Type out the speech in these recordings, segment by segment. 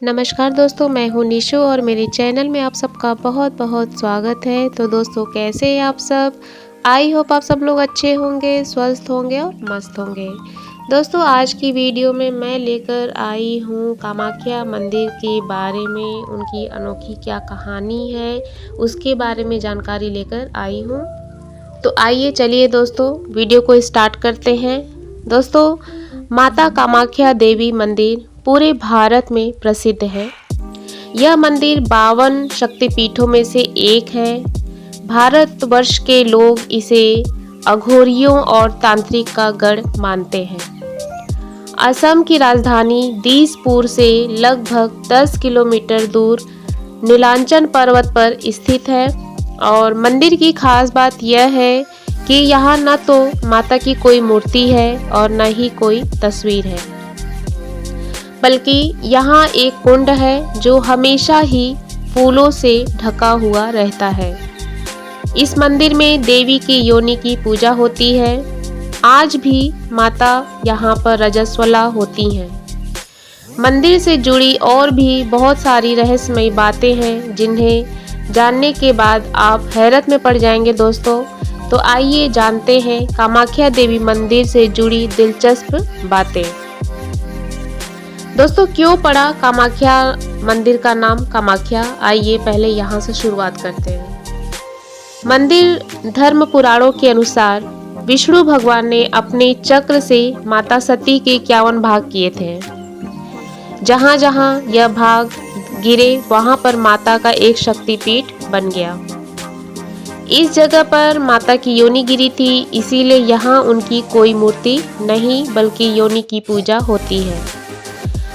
नमस्कार दोस्तों, मैं हूँ निशु और मेरे चैनल में आप सबका बहुत बहुत स्वागत है। तो दोस्तों, कैसे हैं आप सब? आई होप आप सब लोग अच्छे होंगे, स्वस्थ होंगे और मस्त होंगे। दोस्तों, आज की वीडियो में मैं लेकर आई हूँ कामाख्या मंदिर के बारे में, उनकी अनोखी क्या कहानी है उसके बारे में जानकारी लेकर आई हूँ। तो आइए चलिए दोस्तों वीडियो को स्टार्ट करते हैं। दोस्तों, माता कामाख्या देवी मंदिर पूरे भारत में प्रसिद्ध है। यह मंदिर 52 शक्तिपीठों में से एक है। भारतवर्ष के लोग इसे अघोरियों और तांत्रिक का गढ़ मानते हैं। असम की राजधानी दिसपुर से लगभग 10 किलोमीटर दूर नीलांचल पर्वत पर स्थित है। और मंदिर की खास बात यह है कि यहाँ न तो माता की कोई मूर्ति है और न ही कोई तस्वीर है, बल्कि यहाँ एक कुंड है जो हमेशा ही फूलों से ढका हुआ रहता है। इस मंदिर में देवी की योनि की पूजा होती है। आज भी माता यहाँ पर रजस्वला होती हैं। मंदिर से जुड़ी और भी बहुत सारी रहस्यमयी बातें हैं जिन्हें जानने के बाद आप हैरत में पड़ जाएंगे दोस्तों। तो आइए जानते हैं कामाख्या देवी मंदिर से जुड़ी दिलचस्प बातें। दोस्तों, क्यों पड़ा कामाख्या मंदिर का नाम कामाख्या? आइए पहले यहाँ से शुरुआत करते हैं। मंदिर धर्म पुराणों के अनुसार विष्णु भगवान ने अपने चक्र से माता सती के 51 भाग किए थे। जहाँ जहाँ यह भाग गिरे वहाँ पर माता का एक शक्तिपीठ बन गया। इस जगह पर माता की योनि गिरी थी, इसीलिए यहाँ उनकी कोई मूर्ति नहीं बल्कि योनि की पूजा होती है।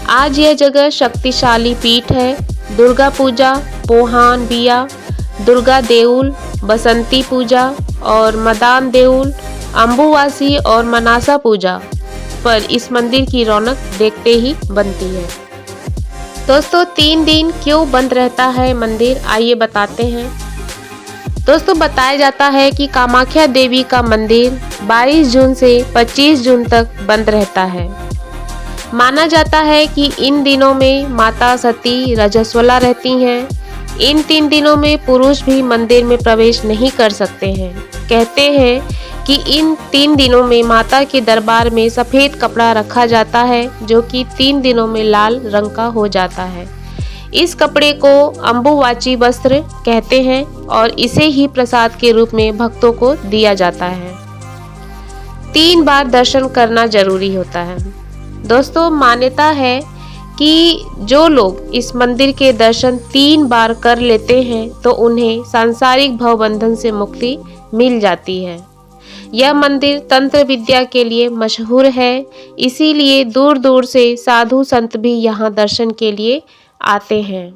आज यह जगह शक्तिशाली पीठ है। दुर्गा पूजा, पोहान बिया, दुर्गा देउल, बसंती पूजा और मदान देउल, अम्बुवासी और मनासा पूजा पर इस मंदिर की रौनक देखते ही बनती है। दोस्तों, 3 दिन क्यों बंद रहता है मंदिर, आइए बताते हैं। दोस्तों, बताया जाता है कि कामाख्या देवी का मंदिर 22 जून से 25 जून तक बंद रहता है। माना जाता है कि इन दिनों में माता सती रजस्वला रहती हैं। इन 3 दिनों में पुरुष भी मंदिर में प्रवेश नहीं कर सकते हैं। कहते हैं कि इन 3 दिनों में माता के दरबार में सफ़ेद कपड़ा रखा जाता है जो कि 3 दिनों में लाल रंग का हो जाता है। इस कपड़े को अम्बुवाची वस्त्र कहते हैं और इसे ही प्रसाद के रूप में भक्तों को दिया जाता है। 3 बार दर्शन करना जरूरी होता है। दोस्तों, मान्यता है कि जो लोग इस मंदिर के दर्शन 3 बार कर लेते हैं तो उन्हें सांसारिक भवबंधन से मुक्ति मिल जाती है। यह मंदिर तंत्र विद्या के लिए मशहूर है, इसीलिए दूर दूर से साधु संत भी यहाँ दर्शन के लिए आते हैं।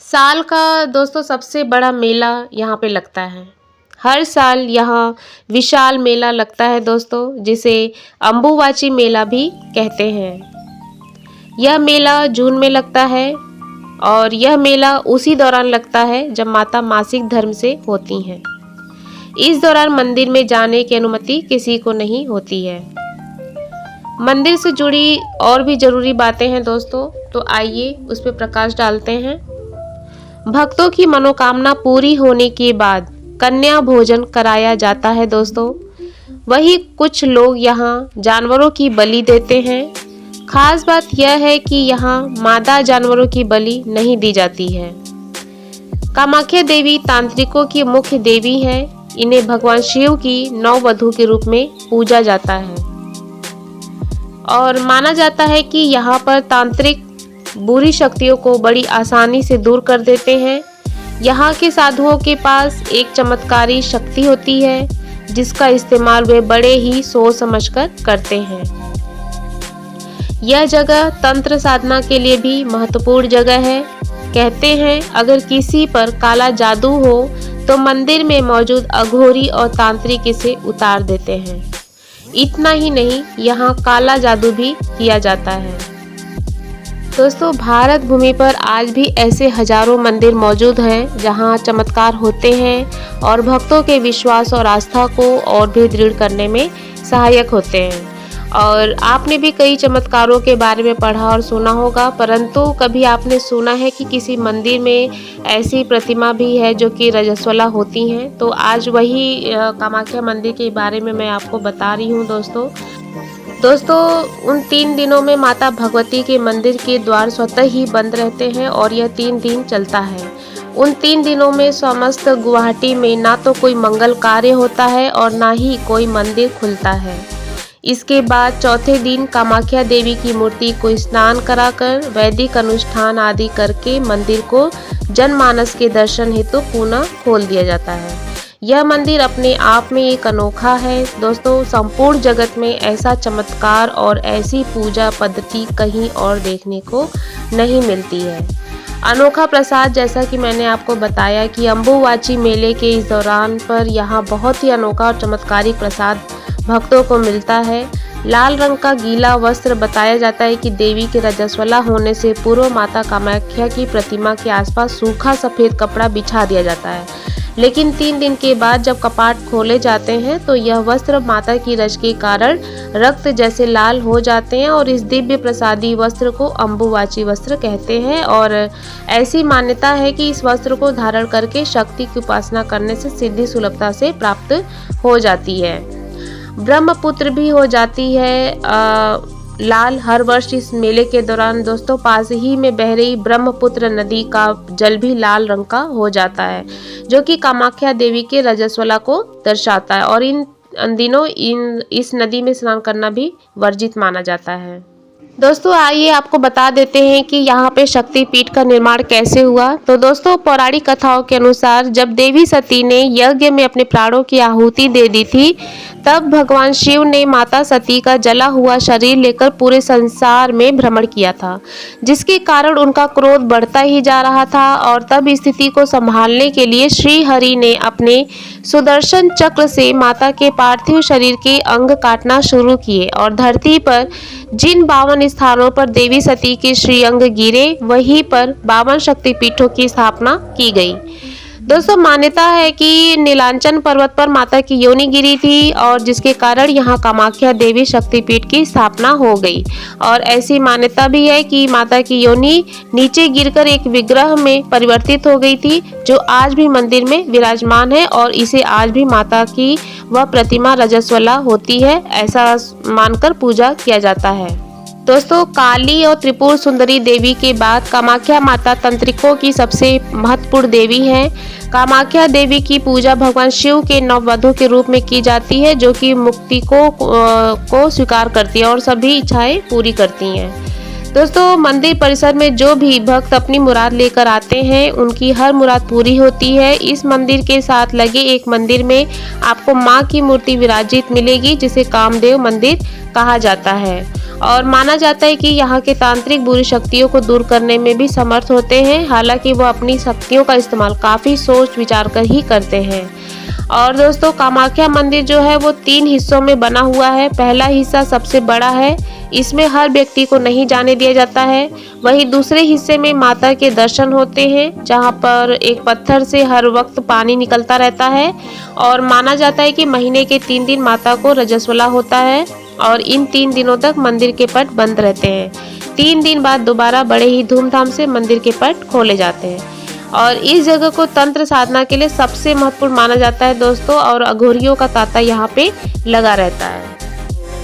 साल का दोस्तों सबसे बड़ा मेला यहाँ पे लगता है। हर साल यहाँ विशाल मेला लगता है दोस्तों, जिसे अम्बुवाची मेला भी कहते हैं। यह मेला जून में लगता है और यह मेला उसी दौरान लगता है जब माता मासिक धर्म से होती हैं। इस दौरान मंदिर में जाने की अनुमति किसी को नहीं होती है। मंदिर से जुड़ी और भी जरूरी बातें हैं दोस्तों, तो आइए उस पर प्रकाश डालते हैं। भक्तों की मनोकामना पूरी होने के बाद कन्या भोजन कराया जाता है दोस्तों। वही कुछ लोग यहाँ जानवरों की बलि देते हैं। खास बात यह है कि यहाँ मादा जानवरों की बलि नहीं दी जाती है। कामाख्या देवी तांत्रिकों की मुख्य देवी है। इन्हें भगवान शिव की नववधू के रूप में पूजा जाता है और माना जाता है कि यहाँ पर तांत्रिक बुरी शक्तियों को बड़ी आसानी से दूर कर देते हैं। यहाँ के साधुओं के पास एक चमत्कारी शक्ति होती है जिसका इस्तेमाल वे बड़े ही सोच समझकर करते हैं। यह जगह तंत्र साधना के लिए भी महत्वपूर्ण जगह है। कहते हैं अगर किसी पर काला जादू हो तो मंदिर में मौजूद अघोरी और तांत्रिक इसे उतार देते हैं। इतना ही नहीं, यहाँ काला जादू भी किया जाता है। दोस्तों, भारत भूमि पर आज भी ऐसे हजारों मंदिर मौजूद हैं जहाँ चमत्कार होते हैं और भक्तों के विश्वास और आस्था को और भी दृढ़ करने में सहायक होते हैं। और आपने भी कई चमत्कारों के बारे में पढ़ा और सुना होगा, परंतु कभी आपने सुना है कि किसी मंदिर में ऐसी प्रतिमा भी है जो कि रजस्वला होती हैं? तो आज वही कामाख्या मंदिर के बारे में मैं आपको बता रही हूँ दोस्तों। उन 3 दिनों में माता भगवती के मंदिर के द्वार स्वतः ही बंद रहते हैं और यह 3 दिन चलता है। उन 3 दिनों में समस्त गुवाहाटी में ना तो कोई मंगल कार्य होता है और ना ही कोई मंदिर खुलता है। इसके बाद चौथे दिन कामाख्या देवी की मूर्ति को स्नान कराकर वैदिक अनुष्ठान आदि करके मंदिर को जनमानस के दर्शन हेतु पुनः खोल दिया जाता है। यह मंदिर अपने आप में एक अनोखा है दोस्तों। संपूर्ण जगत में ऐसा चमत्कार और ऐसी पूजा पद्धति कहीं और देखने को नहीं मिलती है। अनोखा प्रसाद, जैसा कि मैंने आपको बताया कि अम्बुवाची मेले के इस दौरान पर यहाँ बहुत ही अनोखा और चमत्कारिक प्रसाद भक्तों को मिलता है। लाल रंग का गीला वस्त्र, बताया जाता है कि देवी के रजस्वला होने से पूर्व माता कामाख्या की प्रतिमा के आसपास सूखा सफेद कपड़ा बिछा दिया जाता है, लेकिन 3 दिन के बाद जब कपाट खोले जाते हैं तो यह वस्त्र माता की रज के कारण रक्त जैसे लाल हो जाते हैं और इस दिव्य प्रसादी वस्त्र को अम्बुवाची वस्त्र कहते हैं। और ऐसी मान्यता है कि इस वस्त्र को धारण करके शक्ति की उपासना करने से सिद्धि सुलभता से प्राप्त हो जाती है। ब्रह्मपुत्र भी हो जाती है लाल हर वर्ष इस मेले के दौरान दोस्तों। पास ही में बह रही ब्रह्मपुत्र नदी का जल भी लाल रंग का हो जाता है, जो कि कामाख्या देवी के रजस्वला को दर्शाता है। और इन दिनों इस नदी में स्नान करना भी वर्जित माना जाता है। दोस्तों आइए आपको बता देते हैं कि यहाँ पे शक्तिपीठ का निर्माण कैसे हुआ। तो दोस्तों पौराणिक कथाओं के अनुसार जब देवी सती ने यज्ञ में अपने प्राणों की आहुति दे दी थी, तब भगवान शिव ने माता सती का जला हुआ शरीर लेकर पूरे संसार में भ्रमण किया था, जिसके कारण उनका क्रोध बढ़ता ही जा रहा था। और तब स्थिति को संभालने के लिए श्री हरि ने अपने सुदर्शन चक्र से माता के पार्थिव शरीर के अंग काटना शुरू किए और धरती पर जिन 52 स्थानों पर देवी सती के श्रीअंग गिरे, वहीं पर 52 शक्तिपीठों की स्थापना की गई। दोस्तों मान्यता है कि नीलांचन पर्वत पर माता की योनि गिरी थी और जिसके कारण यहाँ कामाख्या देवी शक्तिपीठ की स्थापना हो गई। और ऐसी मान्यता भी है कि माता की योनि नीचे गिरकर एक विग्रह में परिवर्तित हो गई थी, जो आज भी मंदिर में विराजमान है और इसे आज भी माता की वह प्रतिमा रजस्वला होती है, ऐसा मानकर पूजा किया जाता है। दोस्तों काली और त्रिपुर सुंदरी देवी के बाद कामाख्या माता तंत्रिकों की सबसे महत्वपूर्ण देवी हैं। कामाख्या देवी की पूजा भगवान शिव के नववधु के रूप में की जाती है, जो कि मुक्ति को स्वीकार करती है और सभी इच्छाएं पूरी करती हैं। दोस्तों मंदिर परिसर में जो भी भक्त अपनी मुराद लेकर आते हैं, उनकी हर मुराद पूरी होती है। इस मंदिर के साथ लगे एक मंदिर में आपको माँ की मूर्ति विराजित मिलेगी, जिसे कामदेव मंदिर कहा जाता है। और माना जाता है कि यहाँ के तांत्रिक बुरी शक्तियों को दूर करने में भी समर्थ होते हैं। हालांकि वो अपनी शक्तियों का इस्तेमाल काफ़ी सोच विचार कर ही करते हैं। और दोस्तों कामाख्या मंदिर जो है वो 3 हिस्सों में बना हुआ है। पहला हिस्सा सबसे बड़ा है, इसमें हर व्यक्ति को नहीं जाने दिया जाता है। वहीं दूसरे हिस्से में माता के दर्शन होते हैं, जहाँ पर एक पत्थर से हर वक्त पानी निकलता रहता है। और माना जाता है कि महीने के 3 दिन माता को रजस्वला होता है और इन 3 दिनों तक मंदिर के पट बंद रहते हैं। 3 दिन बाद दोबारा बड़े ही धूमधाम से मंदिर के पट खोले जाते हैं। और इस जगह को तंत्र साधना के लिए सबसे महत्वपूर्ण माना जाता है दोस्तों, और अघोरियों का तांता यहाँ पे लगा रहता है।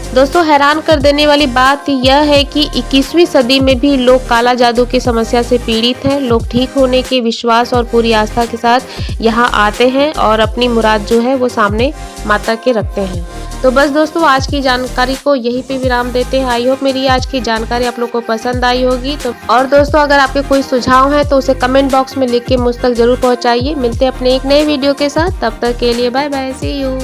दोस्तों हैरान कर देने वाली बात यह है कि 21वीं सदी में भी लोग काला जादू की समस्या से पीड़ित हैं। लोग ठीक होने के विश्वास और पूरी आस्था के साथ यहाँ आते हैं और अपनी मुराद जो है वो सामने माता के रखते हैं। तो बस दोस्तों आज की जानकारी को यहीं पे विराम देते हैं। आई होप मेरी आज की जानकारी आप लोग को पसंद आई होगी। तो और दोस्तों अगर आपके कोई सुझाव है तो उसे कमेंट बॉक्स में लिख के मुझ तक जरूर पहुँचाइए। मिलते हैं अपने एक नए वीडियो के साथ, तब तक के लिए बाय बाय, सी यू।